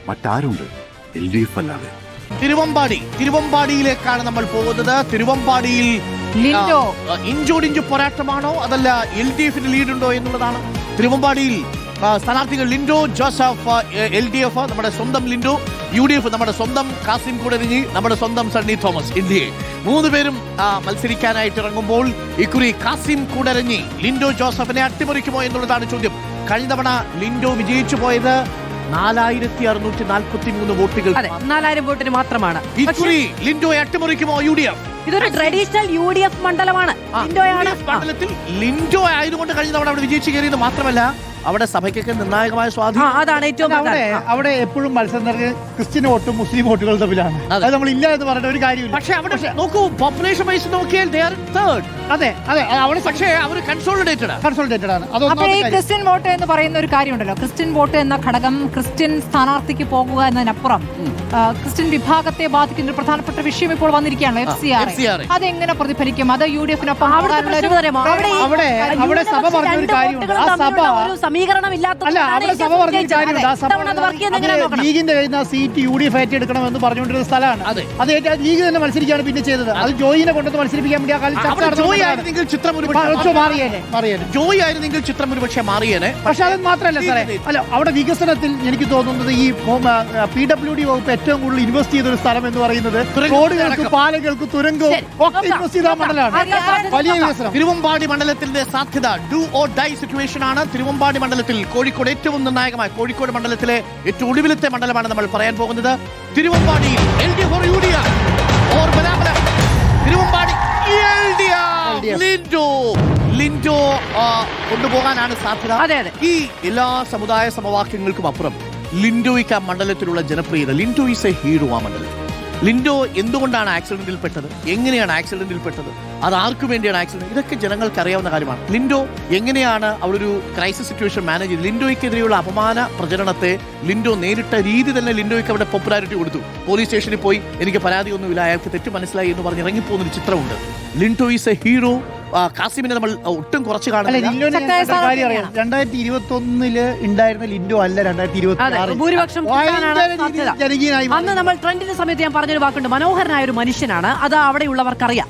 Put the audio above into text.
മറ്റാരുണ്ട് LDF അല്ലാതെ? തിരുവമ്പാടിയിലേക്കാണ് നമ്മൾ പോകുന്നത്. തിരുവമ്പാടിയിൽ ഇഞ്ചോടിഞ്ച് പോരാട്ടമാണോ അതല്ല LDFന് ലീഡുണ്ടോ എന്നുള്ളതാണ്. തിരുവമ്പാടിയിൽ സ്ഥാനാർത്ഥികൾ ലിൻഡോ ജോസഫ് LDF, നമ്മുടെ സ്വന്തം ലിൻഡോ, UDF നമ്മുടെ സ്വന്തം കാസിം കൂടരഞ്ഞി, നമ്മുടെ സ്വന്തം സണ്ണി തോമസ് NDA. 3 പേരും മത്സരിക്കാനായിട്ട് ഇറങ്ങുമ്പോൾ ഇക്കുറി കാസിം കൂടരഞ്ഞി ലിൻഡോ ജോസഫിനെ അട്ടിമറിക്കുമോ എന്നുള്ളതാണ് ചോദ്യം. കഴിഞ്ഞ തവണ ലിൻഡോ വിജയിച്ചു പോയത് 4643 വോട്ടുകൾ, 4000 വോട്ടിന് മാത്രമാണ്. ഇക്കുറി ലിൻഡോയെ അട്ടിമറിക്കുമോ UDF? ഇതൊരു ട്രഡീഷണൽ UDF മണ്ഡലമാണ്. മണ്ഡലത്തിൽ ലിൻഡോ ആയതുകൊണ്ട് കഴിഞ്ഞ തവണ അവിടെ വിജയിച്ചു കയറിയത് മാത്രമല്ല അവിടെ സഭയ്ക്കൊക്കെ നിർണായകമായ സ്വാധീനം. അതാണ് ഏറ്റവും അവിടെ എപ്പോഴും മത്സരം ക്രിസ്ത്യൻ വോട്ടും മുസ്ലിം വോട്ടുകൾ തമ്മിലാണ്. അത് നമ്മൾ ഇല്ല എന്ന് പറഞ്ഞ ഒരു കാര്യമില്ല. പക്ഷേ അവിടെ നോക്കൂ, പോപ്പുലേഷൻ വൈസ് നോക്കിയാൽ they are third. അതെ അവിടെ പക്ഷേ അവർ കൺസോളിഡേറ്റഡ് ആണ്. അപ്പോൾ ഈ ക്രിസ്ത്യൻ വോട്ട് എന്ന് പറയുന്ന ഒരു കാര്യമുണ്ടല്ലോ, ക്രിസ്ത്യൻ വോട്ട് എന്ന ഘടകം ക്രിസ്ത്യൻ സ്ഥാനാർത്ഥിക്ക് പോകുക എന്നതിനപ്പുറം ക്രിസ്ത്യൻ വിഭാഗത്തെ ബാധിക്കുന്ന ഒരു പ്രധാനപ്പെട്ട വിഷയം ഇപ്പോൾ വന്നിരിക്കുകയാണ് FCR. അതെങ്ങനെ പ്രതിഫലിക്കും? അത് UDF-നൊപ്പം അവിടെ സഭ പറഞ്ഞൊരു കാര്യമുണ്ട്. ആ സഭ ലീഗിന്റെ കയ്യിൽ നിന്ന് സീറ്റ് UDF ഏറ്റെടുക്കണമെന്ന് പറഞ്ഞുകൊണ്ടിരുന്ന സ്ഥലമാണ്. അത് ലീഗ് തന്നെ മത്സരിക്കുകയാണ് പിന്നെ ചെയ്തത്. അത് ജോയിനെ കൊണ്ടു മത്സരിപ്പിക്കാൻ വേണ്ടി ചിത്രം ഒരുപക്ഷെ മാറിയേനെ. പക്ഷെ അത് മാത്രമല്ല സാറേ, അവിടെ വികസനത്തിൽ എനിക്ക് തോന്നുന്നത് ഈ PWD വകുപ്പ് ഏറ്റവും കൂടുതൽ ഇൻവെസ്റ്റ് ചെയ്ത ഒരു സ്ഥലം എന്ന് പറയുന്നത് റോഡുകൾക്ക്, പാലങ്ങൾക്ക്, തുരങ്കവും ഒക്കെ ഇൻവെസ്റ്റ് ചെയ്ത മണ്ഡലമാണ്. വലിയ വികസനം. തിരുവമ്പാടി മണ്ഡലത്തിന്റെ സാധ്യത ഡു ഓർ ഡൈ സിറ്റുവേഷൻ ആണ്. തിരുവമ്പാടി മണ്ഡലത്തിൽ കോഴിക്കോട് ഏറ്റവും നിർണായകമായ കോഴിക്കോട് മണ്ഡലത്തിലെ ഏറ്റവും ഒടുവിലത്തെ മണ്ഡലമാണ് നമ്മൾ പറയാൻ പോകുന്നത്. തിരുവമ്പാടിയിൽ LDF or UDF or ബലാബലം. തിരുവമ്പാടി ലിൻഡോ കൊണ്ടുപോകാനാണ് സാധ്യത. ഈ എല്ലാ സമുദായ സമവാക്യങ്ങൾക്കും അപ്പുറം ലിൻഡോയ്ക്ക് ആ മണ്ഡലത്തിലുള്ള ജനപ്രിയത. ലിൻഡോ ഈസ് എ ഹീറോ ആ മണ്ഡലത്തിൽ. ലിൻഡോ എന്തുകൊണ്ടാണ് ആക്സിഡന്റിൽ പെട്ടത്, എങ്ങനെയാണ് ആക്സിഡന്റിൽ പെട്ടത്, അത് ആർക്കു വേണ്ടിയാണ് ആക്സിഡന്റ്, ഇതൊക്കെ ജനങ്ങൾക്ക് അറിയാവുന്ന കാര്യമാണ്. ലിൻഡോ എങ്ങനെയാണ് അവളൊരു ക്രൈസിസ് സിറ്റുവേഷൻ മാനേജ് ചെയ്ത് ലിൻഡോയ്ക്കെതിരെയുള്ള അപമാന പ്രചരണത്തെ ലിൻഡോ നേരിട്ട രീതി തന്നെ ലിൻഡോയ്ക്ക് അവിടെ പോപ്പുലാരിറ്റി കൊടുത്തു. പോലീസ് സ്റ്റേഷനിൽ പോയി എനിക്ക് പരാതിയൊന്നുമില്ല, അയാൾക്ക് തെറ്റ് മനസ്സിലായി എന്ന് പറഞ്ഞ് ഇറങ്ങിപ്പോകുന്നൊരു ചിത്രമുണ്ട്. Linto is a hero. കാസിമിനെ നമ്മൾ ഒട്ടും കുറച്ച് കാണുന്നില്ല. 2021 ഉണ്ടായിരുന്ന ലിൻഡോ അല്ല 2026 ഭൂരിപക്ഷം അന്ന് നമ്മൾ ട്രെൻഡിന്റെ സമയത്ത് ഞാൻ പറഞ്ഞൊരു വാക്കുണ്ട്, മനോഹരനായ ഒരു മനുഷ്യനാണ്. അത് അവിടെയുള്ളവർക്കറിയാം.